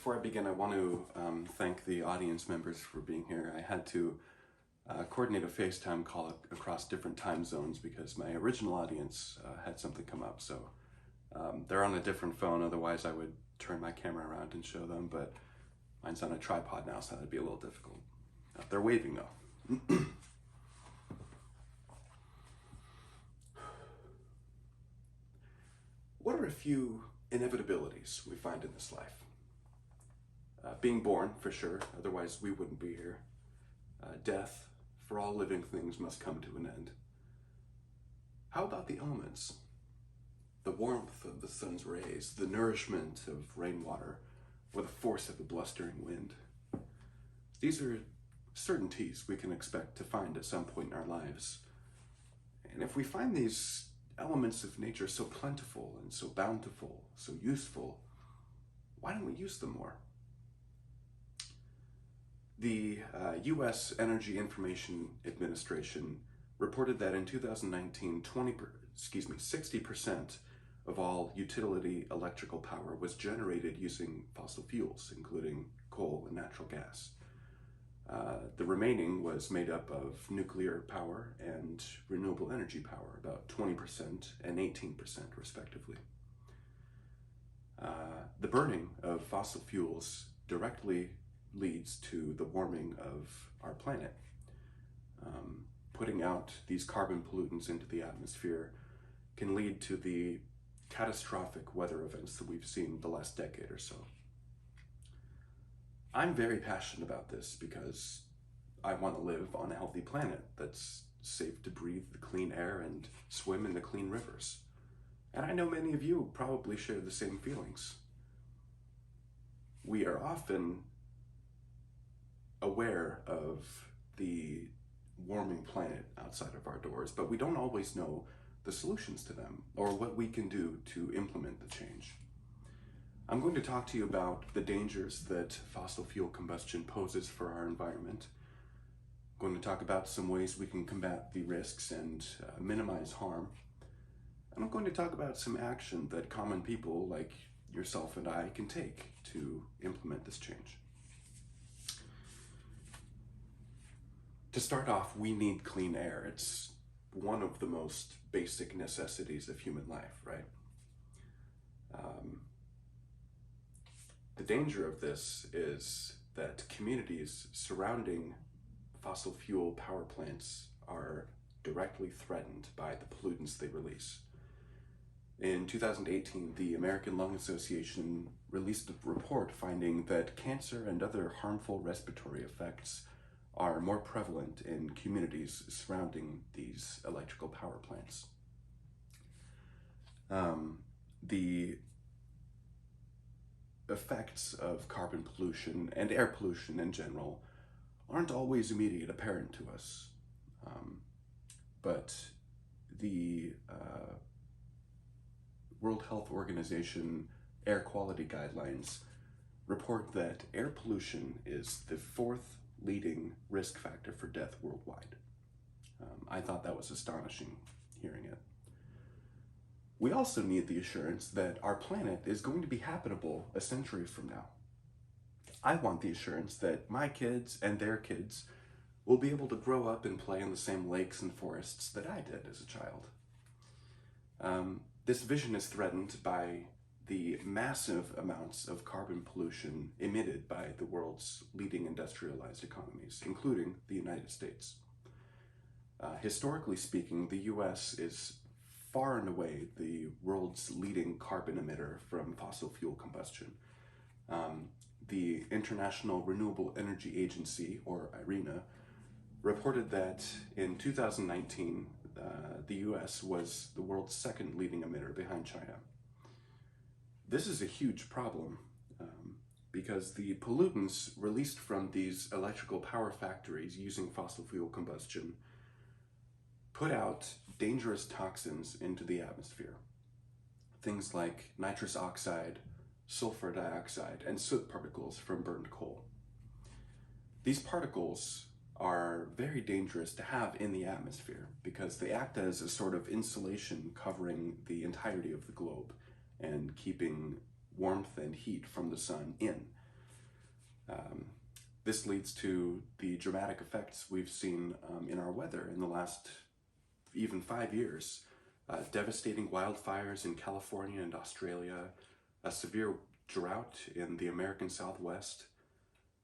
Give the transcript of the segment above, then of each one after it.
Before I begin, I want to thank the audience members for being here. I had to coordinate a FaceTime call across different time zones because my original audience had something come up. So they're on a different phone, otherwise I would turn my camera around and show them, but mine's on a tripod now, so that'd be a little difficult. They're waving though. What are a few inevitabilities we find in this life? Being born, for sure, otherwise we wouldn't be here. Death, for all living things must come to an end. How about the elements? The warmth of the sun's rays, the nourishment of rainwater, or the force of a blustering wind. These are certainties we can expect to find at some point in our lives. And if we find these elements of nature so plentiful and so bountiful, so useful, why don't we use them more? The U.S. Energy Information Administration reported that in 2019, 60% of all utility electrical power was generated using fossil fuels, including coal and natural gas. The remaining was made up of nuclear power and renewable energy power, about 20% and 18% respectively. The burning of fossil fuels directly leads to the warming of our planet. Putting out these carbon pollutants into the atmosphere can lead to the catastrophic weather events that we've seen the last decade or so. I'm very passionate about this because I want to live on a healthy planet that's safe to breathe the clean air and swim in the clean rivers. And I know many of you probably share the same feelings. We are often aware of the warming planet outside of our doors, but we don't always know the solutions to them or what we can do to implement the change. I'm going to talk to you about the dangers that fossil fuel combustion poses for our environment. I'm going to talk about some ways we can combat the risks and minimize harm. And I'm going to talk about some action that common people like yourself and I can take to implement this change. To start off, we need clean air. It's one of the most basic necessities of human life, right? The danger of this is that communities surrounding fossil fuel power plants are directly threatened by the pollutants they release. In 2018, the American Lung Association released a report finding that cancer and other harmful respiratory effects are more prevalent in communities surrounding these electrical power plants. The effects of carbon pollution and air pollution in general aren't always immediate apparent to us, but the World Health Organization air quality guidelines report that air pollution is the fourth leading risk factor for death worldwide. I thought that was astonishing hearing it. We also need the assurance that our planet is going to be habitable a century from now. I want the assurance that my kids and their kids will be able to grow up and play in the same lakes and forests that I did as a child. This vision is threatened by the massive amounts of carbon pollution emitted by the world's leading industrialized economies, including the United States. Historically speaking, the US is far and away the world's leading carbon emitter from fossil fuel combustion. The International Renewable Energy Agency, or IRENA, reported that in 2019, the US was the world's second leading emitter behind China. This is a huge problem because the pollutants released from these electrical power factories using fossil fuel combustion put out dangerous toxins into the atmosphere. Things like nitrous oxide, sulfur dioxide, and soot particles from burned coal. These particles are very dangerous to have in the atmosphere because they act as a sort of insulation covering the entirety of the globe and keeping warmth and heat from the sun in. Um, this leads to the dramatic effects we've seen in our weather in the last even 5 years. Devastating wildfires in California and Australia, a severe drought in the American Southwest,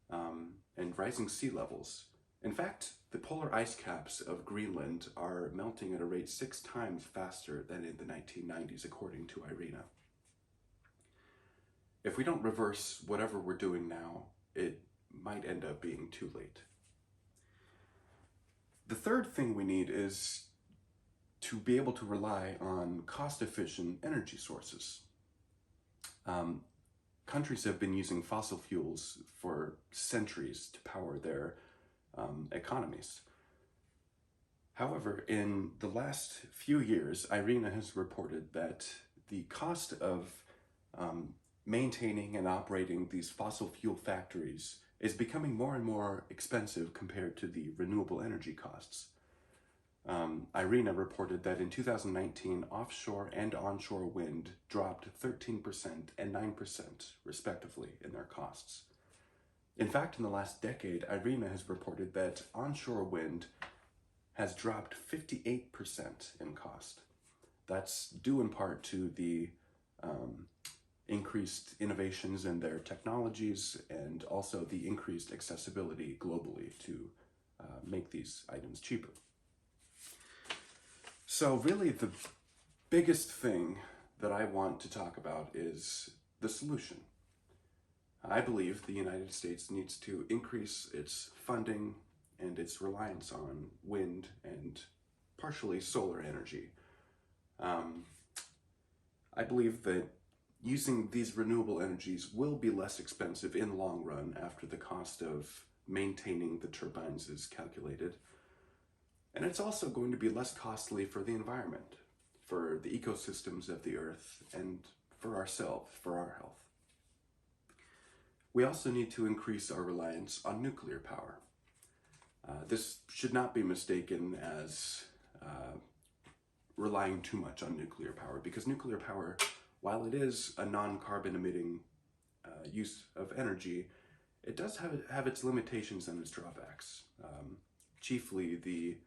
and rising sea levels. In fact, the polar ice caps of Greenland are melting at a rate 6 times faster than in the 1990s, according to IRENA. If we don't reverse whatever we're doing now, it might end up being too late. The third thing we need is to be able to rely on cost-efficient energy sources. Countries have been using fossil fuels for centuries to power their economies. However, in the last few years, IRENA has reported that the cost of maintaining and operating these fossil fuel factories is becoming more and more expensive compared to the renewable energy costs. IRENA reported that in 2019, offshore and onshore wind dropped 13% and 9% respectively in their costs. In fact, in the last decade, IRENA has reported that onshore wind has dropped 58% in cost. That's due in part to the increased innovations in their technologies and also the increased accessibility globally to make these items cheaper. So really the biggest thing that I want to talk about is the solution. I believe the United States needs to increase its funding and its reliance on wind and partially solar energy. I believe that using these renewable energies will be less expensive in the long run after the cost of maintaining the turbines is calculated. And it's also going to be less costly for the environment, for the ecosystems of the earth, and for ourselves, for our health. We also need to increase our reliance on nuclear power. This should not be mistaken as relying too much on nuclear power, because nuclear power, while it is a non-carbon emitting use of energy, it does have its limitations and its drawbacks. Chiefly the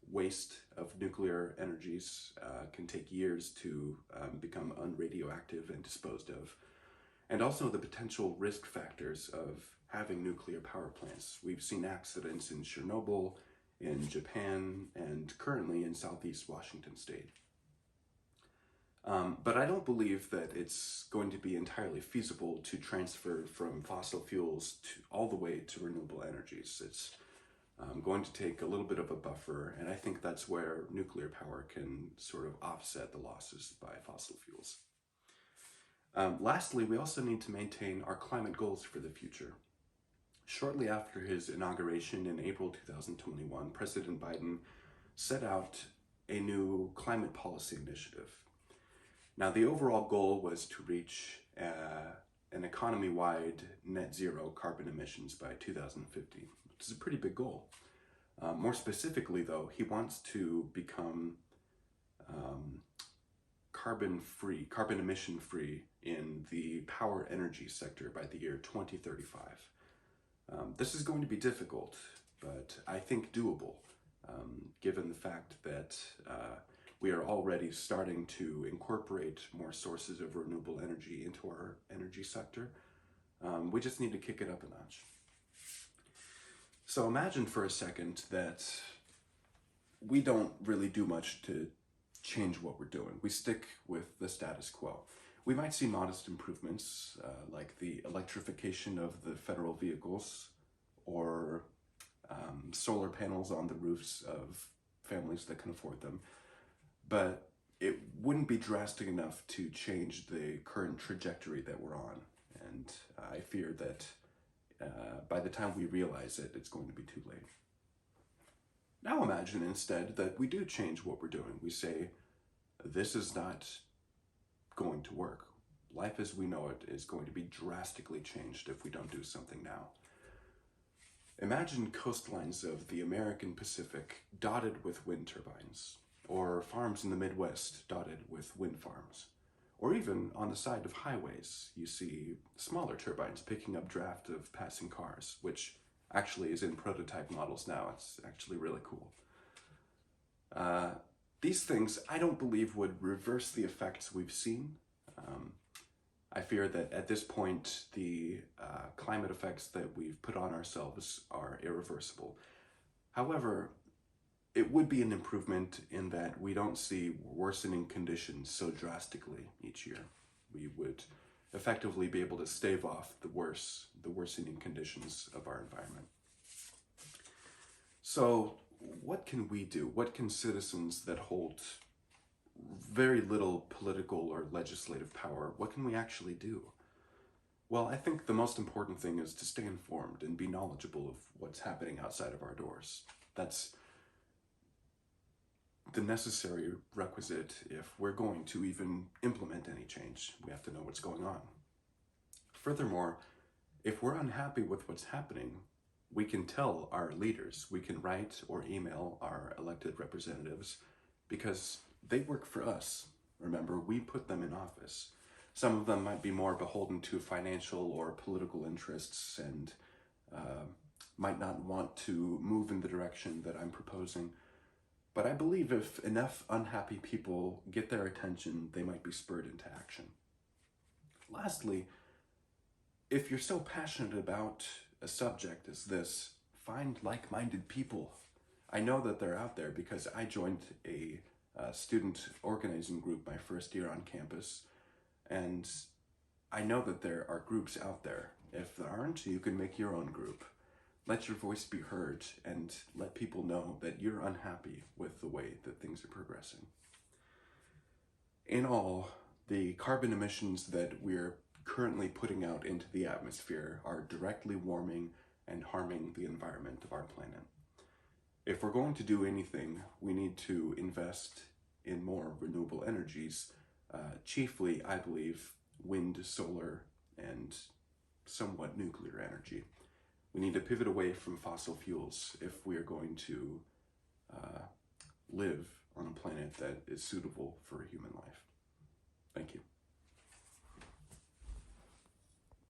waste of nuclear energies can take years to become unradioactive and disposed of. And also the potential risk factors of having nuclear power plants. We've seen accidents in Chernobyl, in Japan, and currently in Southeast Washington State. But I don't believe that it's going to be entirely feasible to transfer from fossil fuels all the way to renewable energies. It's going to take a little bit of a buffer, and I think that's where nuclear power can sort of offset the losses by fossil fuels. Lastly, we also need to maintain our climate goals for the future. Shortly after his inauguration in April 2021, President Biden set out a new climate policy initiative. Now, the overall goal was to reach an economy-wide net zero carbon emissions by 2050, which is a pretty big goal. More specifically, though, he wants to become carbon emission-free in the power energy sector by the year 2035. This is going to be difficult, but I think doable, given the fact that we are already starting to incorporate more sources of renewable energy into our energy sector. We just need to kick it up a notch. So imagine for a second that we don't really do much to change what we're doing. We stick with the status quo. We might see modest improvements, like the electrification of the federal vehicles, or solar panels on the roofs of families that can afford them. But it wouldn't be drastic enough to change the current trajectory that we're on. And I fear that by the time we realize it, it's going to be too late. Now imagine instead that we do change what we're doing. We say, this is not going to work. Life as we know it is going to be drastically changed if we don't do something now. Imagine coastlines of the American Pacific dotted with wind turbines, or farms in the Midwest dotted with wind farms, Or even on the side of highways, you see smaller turbines picking up draft of passing cars, which actually is in prototype models now. It's actually really cool. These things, I don't believe, would reverse the effects we've seen. I fear that at this point, the climate effects that we've put on ourselves are irreversible. However, it would be an improvement in that we don't see worsening conditions so drastically each year. We would effectively be able to stave off the worsening conditions of our environment. So what can we do? What can citizens that hold very little political or legislative power, what can we actually do? Well, I think the most important thing is to stay informed and be knowledgeable of what's happening outside of our doors. That's the necessary requisite if we're going to even implement any change. We have to know what's going on. Furthermore, if we're unhappy with what's happening, we can tell our leaders, we can write or email our elected representatives, because they work for us. Remember, we put them in office. Some of them might be more beholden to financial or political interests and might not want to move in the direction that I'm proposing. But I believe if enough unhappy people get their attention, they might be spurred into action. Lastly, if you're so passionate about a subject as this, find like-minded people. I know that they're out there because I joined a student organizing group my first year on campus, and I know that there are groups out there. If there aren't, you can make your own group. Let your voice be heard and let people know that you're unhappy with the way that things are progressing. In all, the carbon emissions that we're currently putting out into the atmosphere are directly warming and harming the environment of our planet. If we're going to do anything, we need to invest in more renewable energies, chiefly, I believe, wind, solar, and somewhat nuclear energy. We need to pivot away from fossil fuels if we are going to live on a planet that is suitable for human life. Thank you.